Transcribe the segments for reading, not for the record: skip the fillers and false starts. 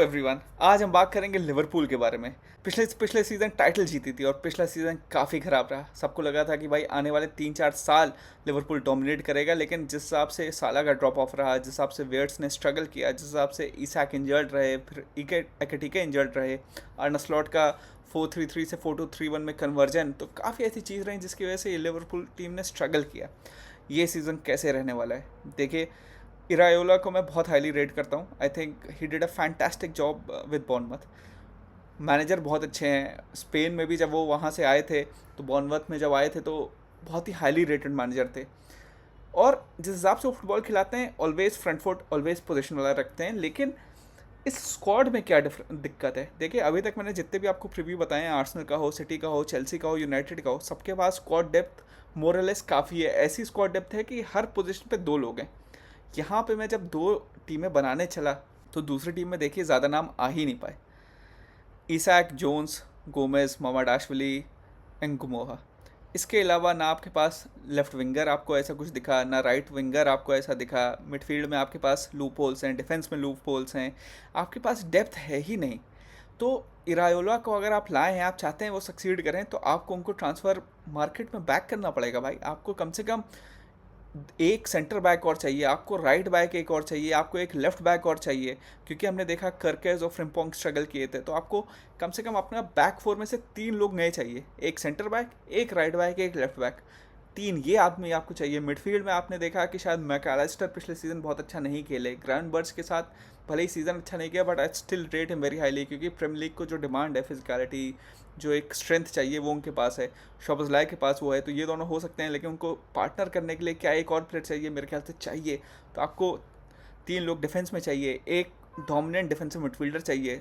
Everyone, आज हम बात करेंगे लिवरपूल के बारे में। पिछले सीज़न टाइटल जीती थी और पिछला सीज़न काफ़ी ख़राब रहा। सबको लगा था कि भाई आने वाले 3-4 साल लिवरपूल डोमिनेट करेगा, लेकिन जिस हिसाब से साला का ड्रॉप ऑफ रहा, जिस हिसाब से वेयर्ट्स ने स्ट्रगल किया, जिस हिसाब से ईसाक इंजर्ड रहे, फिर एकेटिके इंजर्ड रहे, अर्ने स्लॉट का 4-3-3 से 4-2-3-1 में कन्वर्जन, तो काफ़ी ऐसी चीज़ रही जिसकी वजह से ये लिवरपूल टीम ने स्ट्रगल किया। ये सीज़न कैसे रहने वाला है देखिए। इरायोला को मैं बहुत हाईली रेट करता हूँ। I think he did a fantastic job with Bournemouth. Manager बहुत अच्छे हैं। स्पेन में भी जब वो वहाँ से आए थे, तो बॉर्नमथ में जब आए थे तो बहुत ही हाईली रेटेड मैनेजर थे। और जिस हिसाब से वो फुटबॉल खिलाते हैं, always front foot, always position वाला रखते हैं। लेकिन इस स्क्वाड में क्या दिक्कत है देखिए। अभी तक मैंने जितने भी आपको प्रीव्यू बताए हैं, आर्सेनल का हो, सिटी का हो, चेल्सी का हो, यूनाइटेड का हो, सबके पास स्क्वाड डेप्थ मोरलेस काफ़ी है। ऐसी स्क्वाड डेप्थ है कि हर पोजीशन पे 2 लोग हैं। यहाँ पे मैं जब 2 टीमें बनाने चला, तो दूसरी टीम में देखिए ज़्यादा नाम आ ही नहीं पाए। ईसैक, जोन्स, गोमेज, ममाडाशविली, एंगुमोहा। इसके अलावा ना आपके पास लेफ्ट विंगर आपको ऐसा कुछ दिखा, ना राइट विंगर आपको ऐसा दिखा। मिडफील्ड में आपके पास लूप होल्स हैं, डिफेंस में लूप होल्स हैं, आपके पास डेप्थ है ही नहीं। तो इरायोला को अगर आप लाए हैं, आप चाहते हैं वो सक्सीड करें, तो आपको उनको ट्रांसफ़र मार्केट में बैक करना पड़ेगा भाई। आपको कम से कम एक सेंटर बैक और चाहिए, आपको राइट बैक एक और चाहिए, आपको एक लेफ्ट बैक और चाहिए। क्योंकि हमने देखा करकेज और फ्रिम्पोंग स्ट्रगल किए थे, तो आपको कम से कम अपना बैक फोर में से 3 लोग नए चाहिए। एक सेंटर बैक, एक राइट बैक, एक लेफ्ट बैक। 3 ये आदमी आपको चाहिए। मिडफील्ड में आपने देखा कि शायद मैकअलिस्टर पिछले सीज़न बहुत अच्छा नहीं खेले। ग्राउंडबर्च के साथ भले ही सीज़न अच्छा नहीं किया, but I still rate him very highly, क्योंकि प्रीमियर लीग को जो डिमांड है, फिजिकलिटी, जो एक स्ट्रेंथ चाहिए, वो उनके पास है। शोबसलाई के पास वो है। तो ये दोनों हो सकते हैं, लेकिन उनको पार्टनर करने के लिए क्या एक और प्लेयर चाहिए, मेरे ख्याल से चाहिए। तो आपको 3 लोग डिफेंस में चाहिए, एक डोमिनेंट डिफेंसिव मिडफील्डर चाहिए,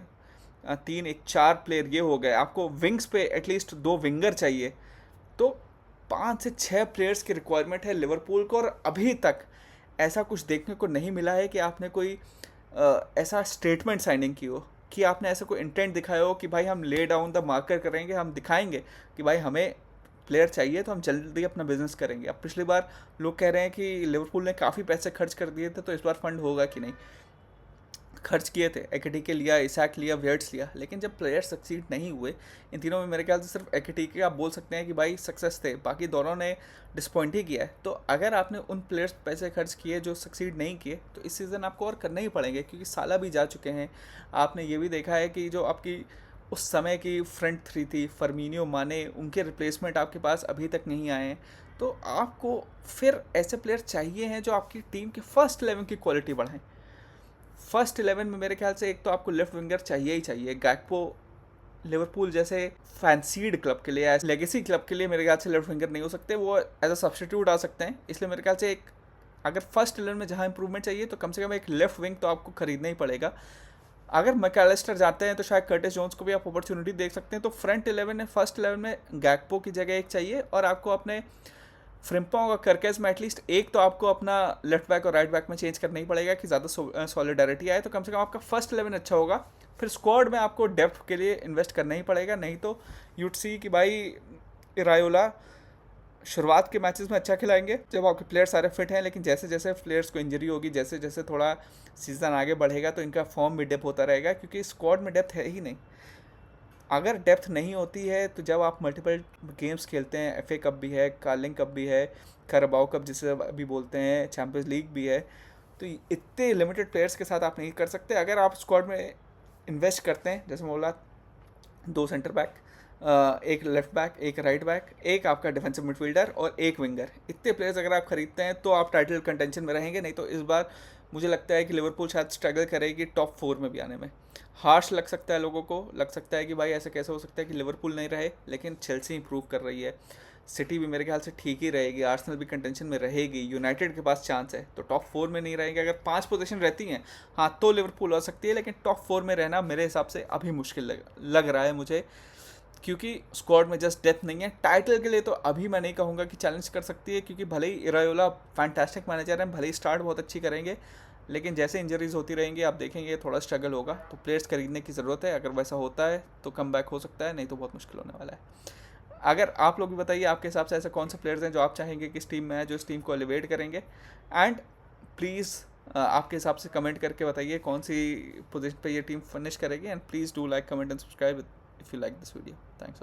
4 प्लेयर ये हो गए। आपको विंग्स पे एटलीस्ट 2 विंगर चाहिए। तो 5 से 6 प्लेयर्स की रिक्वायरमेंट है लिवरपूल को। और अभी तक ऐसा कुछ देखने को नहीं मिला है कि आपने कोई ऐसा स्टेटमेंट साइनिंग की हो, कि आपने ऐसा कोई इंटेंट दिखाया हो कि भाई हम ले डाउन द मार्कर करेंगे, हम दिखाएंगे कि भाई हमें प्लेयर चाहिए तो हम जल्दी अपना बिजनेस करेंगे। अब पिछली बार लोग कह रहे हैं कि लिवरपूल ने काफ़ी पैसे खर्च कर दिए थे, तो इस बार फंड होगा कि नहीं। खर्च किए थे, एकेटिके लिया, इसाक लिया, वियर्ट्स लिया, लेकिन जब प्लेयर सक्सीड नहीं हुए, इन तीनों में मेरे ख्याल से सिर्फ एकेटिके आप बोल सकते हैं कि भाई सक्सेस थे, बाकी दोनों ने डिसपॉइंट ही किया है। तो अगर आपने उन प्लेयर्स पैसे खर्च किए जो सक्सीड नहीं किए, तो इस सीज़न आपको और करने ही पड़ेंगे, क्योंकि साला भी जा चुके हैं। आपने ये भी देखा है कि जो आपकी उस समय की फ्रंट थ्री थी, फर्मीनियो, माने, उनके रिप्लेसमेंट आपके पास अभी तक नहीं आए हैं। तो आपको फिर ऐसे प्लेयर चाहिए हैं जो आपकी टीम के फर्स्ट 11 की क्वालिटी बढ़ाएं। फर्स्ट 11 में मेरे ख्याल से एक तो आपको लेफ्ट विंगर चाहिए ही चाहिए। गैकपो लिवरपूल जैसे फैंसीड क्लब के लिए या लेगेसी क्लब के लिए मेरे ख्याल से लेफ्ट विंगर नहीं हो सकते, वो एज अ सब्सटीट्यूट आ सकते हैं। इसलिए मेरे ख्याल से एक, अगर फर्स्ट 11 में जहाँ इंप्रूवमेंट चाहिए, तो कम से कम एक लेफ्ट विंग तो आपको खरीदना ही पड़ेगा। अगर मैकअलिस्टर जाते हैं, तो शायद कर्टिस जोन्स को भी आप अपॉर्चुनिटी देख सकते हैं। तो फ्रंट 11 में, फर्स्ट 11 में गैकपो की जगह एक चाहिए, और आपको अपने फ्रिम्पोंग और करकेस में एटलीस्ट एक तो आपको अपना लेफ्ट बैक और राइट बैक में चेंज करना ही पड़ेगा कि ज़्यादा सॉलिडारिटी आए। तो कम से कम आपका फर्स्ट 11 अच्छा होगा। फिर स्क्वाड में आपको डेप्थ के लिए इन्वेस्ट करना ही पड़ेगा, नहीं तो यूड सी कि भाई इरायोला शुरुआत के मैचेस में अच्छा खिलाएंगे जब आपके प्लेयर सारे फिट हैं, लेकिन जैसे जैसे प्लेयर्स को इंजरी होगी, जैसे जैसे थोड़ा सीज़न आगे बढ़ेगा, तो इनका फॉर्म भी डेप होता रहेगा, क्योंकि स्क्वाड में डेप्थ है ही नहीं। अगर डेप्थ नहीं होती है, तो जब आप मल्टीपल गेम्स खेलते हैं, एफए कप भी है, कार्लिंग कप भी है, करबाओ कप जिसे अभी बोलते हैं, चैम्पियंस लीग भी है, तो इतने लिमिटेड प्लेयर्स के साथ आप नहीं कर सकते। अगर आप स्क्वाड में इन्वेस्ट करते हैं, जैसे मैं बोला, 2 सेंटर बैक, एक लेफ्ट बैक, एक राइट बैक, एक आपका डिफेंसिव मिडफील्डर और एक विंगर, इतने प्लेयर्स अगर आप खरीदते हैं, तो आप टाइटल कंटेंशन में रहेंगे। नहीं तो इस बार मुझे लगता है कि लिवरपूल शायद स्ट्रगल करेगी टॉप 4 में भी आने में। हार्श लग सकता है, लोगों को लग सकता है कि भाई ऐसे कैसे हो सकता है कि लिवरपूल नहीं रहे, लेकिन चेल्सी इंप्रूव कर रही है। सिटी भी मेरे ख्याल से ठीक ही रहेगी, आर्सेनल भी कंटेंशन में रहेगी, यूनाइटेड के पास चांस है। तो टॉप 4 में नहीं रहेंगे। अगर 5 पोजीशन रहती हैं, हाँ, तो लिवरपूल हो सकती है, लेकिन टॉप 4 में रहना मेरे हिसाब से अभी मुश्किल लग रहा है मुझे, क्योंकि स्क्वाड में जस्ट डेप्थ नहीं है। टाइटल के लिए तो अभी मैं नहीं कहूँगा कि चैलेंज कर सकती है, क्योंकि भले ही इरायोला फैंटास्टिक मैनेजर हैं, भले ही स्टार्ट बहुत अच्छी करेंगे, लेकिन जैसे इंजरीज होती रहेंगी, आप देखेंगे थोड़ा स्ट्रगल होगा। तो प्लेयर्स खरीदने की ज़रूरत है। अगर वैसा होता है तो कम बैक हो सकता है, नहीं तो बहुत मुश्किल होने वाला है। अगर आप लोग भी बताइए, आपके हिसाब से ऐसे कौन से प्लेयर्स हैं जो आप चाहेंगे कि इस टीम में है, जो इस टीम को एलिवेट करेंगे। एंड प्लीज़ आपके हिसाब से कमेंट करके बताइए कौन सी पोजीशन पे ये टीम फिनिश करेगी, and please do like, comment and subscribe if you like this video. Thanks.